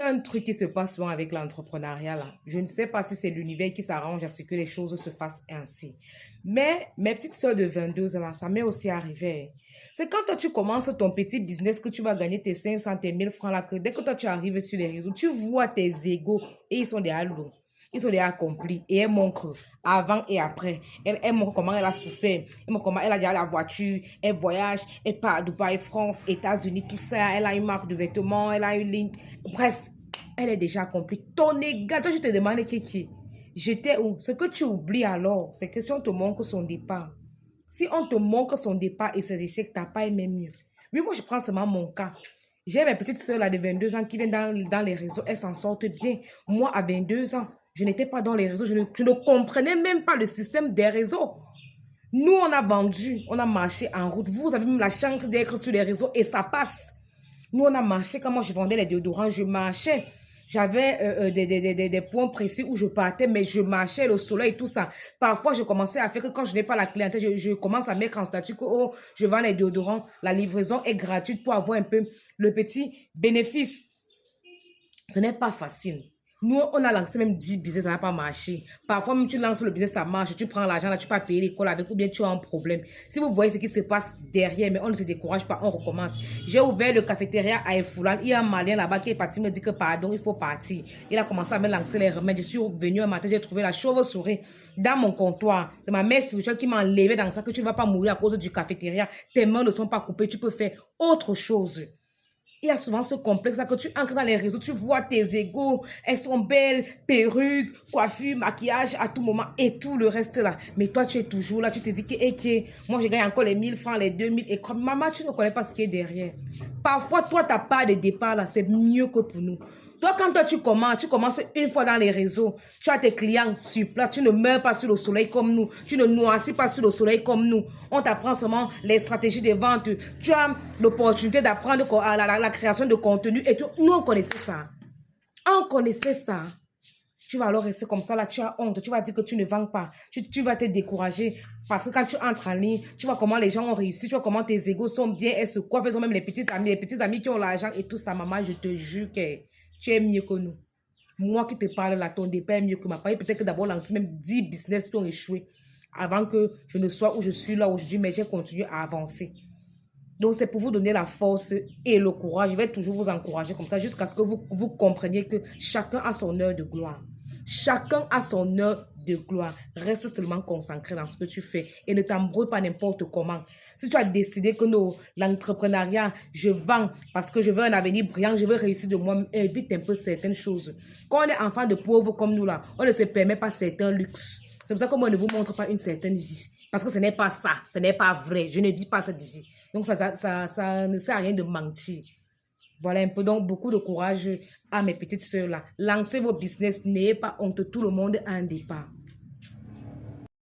un truc qui se passe souvent avec l'entrepreneuriat là. Je ne sais pas si c'est l'univers qui s'arrange à ce que les choses se fassent ainsi. Mais mes petites sœurs de 22 ans là, ça m'est aussi arrivé. C'est quand toi tu commences ton petit business que tu vas gagner tes 500, tes 1000 francs là, que dès que toi tu arrives sur les réseaux, tu vois tes égaux et ils sont déjà lourds. Ils sont déjà accomplis et elle montre avant et après. Elle montre comment elle a souffert. Elle montre comment elle a déjà la voiture. Elle voyage. Elle part à Dubaï, France, États-Unis, tout ça. Elle a une marque de vêtements. Elle a une ligne. Bref, elle est déjà accomplie. Ton égal, toi, je te demande qui. J'étais où? Ce que tu oublies alors, c'est que si on te montre son départ, si on te montre son départ et ses échecs, t'as pas aimé mieux. Oui, moi, je prends seulement mon cas. J'ai mes petites sœurs là de 22 ans qui viennent dans les réseaux. Elles s'en sortent bien. Moi, à 22 ans, je n'étais pas dans les réseaux. Je ne comprenais même pas le système des réseaux. Nous, on a vendu, on a marché en route. Vous avez même la chance d'être sur les réseaux et ça passe. Nous, on a marché. Quand moi, je vendais les déodorants, je marchais. J'avais des points précis où je partais, mais je marchais, le soleil, tout ça. Parfois, je commençais à faire que quand je n'ai pas la clientèle, je commence à mettre en statut que oh, je vends les déodorants. La livraison est gratuite pour avoir un peu le petit bénéfice. Ce n'est pas facile. Nous, on a lancé même 10 business, ça n'a pas marché. Parfois, même tu lances le business, ça marche, tu prends l'argent, là, tu peux pas payer l'école avec, ou bien tu as un problème. Si vous voyez ce qui se passe derrière, mais on ne se décourage pas, on recommence. J'ai ouvert le cafétéria à Efoulan, il y a un Malien là-bas qui est parti me dire que pardon, il faut partir. Il a commencé à me lancer les remèdes. Je suis venue un matin, j'ai trouvé la chauve-souris dans mon comptoir. C'est ma mère spirituelle qui m'a enlevé dans ça, que tu ne vas pas mourir à cause du cafétéria. Tes mains ne sont pas coupées, tu peux faire autre chose. Il y a souvent ce complexe-là que tu entres dans les réseaux, tu vois tes égaux, elles sont belles, perruques, coiffure, maquillage à tout moment et tout le reste là. Mais toi, tu es toujours là, tu te dis que moi, je gagne encore les 1000 francs, les 2000 et comme maman, tu ne connais pas ce qui est derrière. Parfois, toi, ta part de départ là, c'est mieux que pour nous. Toi, quand toi, tu commences une fois dans les réseaux, tu as tes clients sur place, tu ne meurs pas sur le soleil comme nous, tu ne noircis pas sur le soleil comme nous. On t'apprend seulement les stratégies de vente, tu as l'opportunité d'apprendre la création de contenu et tout. Nous, on connaissait ça. On connaissait ça. Tu vas alors rester comme ça, là, tu as honte, tu vas dire que tu ne vends pas, tu vas te décourager parce que quand tu entres en ligne, tu vois comment les gens ont réussi, tu vois comment tes égos sont bien, elles se coiffent, elles ont même les petits amis qui ont l'argent et tout ça. Maman, je te jure que tu es mieux que nous. Moi qui te parle là, ton départ est mieux que ma part. Peut-être que d'abord lancer même 10 business qui ont échoué avant que je ne sois où je suis là aujourd'hui, mais j'ai continué à avancer. Donc, c'est pour vous donner la force et le courage. Je vais toujours vous encourager comme ça jusqu'à ce que vous compreniez que chacun a son heure de gloire. Chacun a son heure de gloire. Reste seulement concentré dans ce que tu fais et ne t'embrouille pas n'importe comment. Si tu as décidé que l'entrepreneuriat, je vends parce que je veux un avenir brillant, je veux réussir de moi, évite un peu certaines choses. Quand on est enfant de pauvres comme nous là, on ne se permet pas certains luxes. C'est pour ça que moi, je ne vous montre pas une certaine vie. Parce que ce n'est pas ça, ce n'est pas vrai. Je ne vis pas ça d'ici. Donc, ça ne sert à rien de mentir. Voilà un peu. Donc, beaucoup de courage à mes petites sœurs là. Lancez vos business. N'ayez pas honte. Tout le monde a un départ.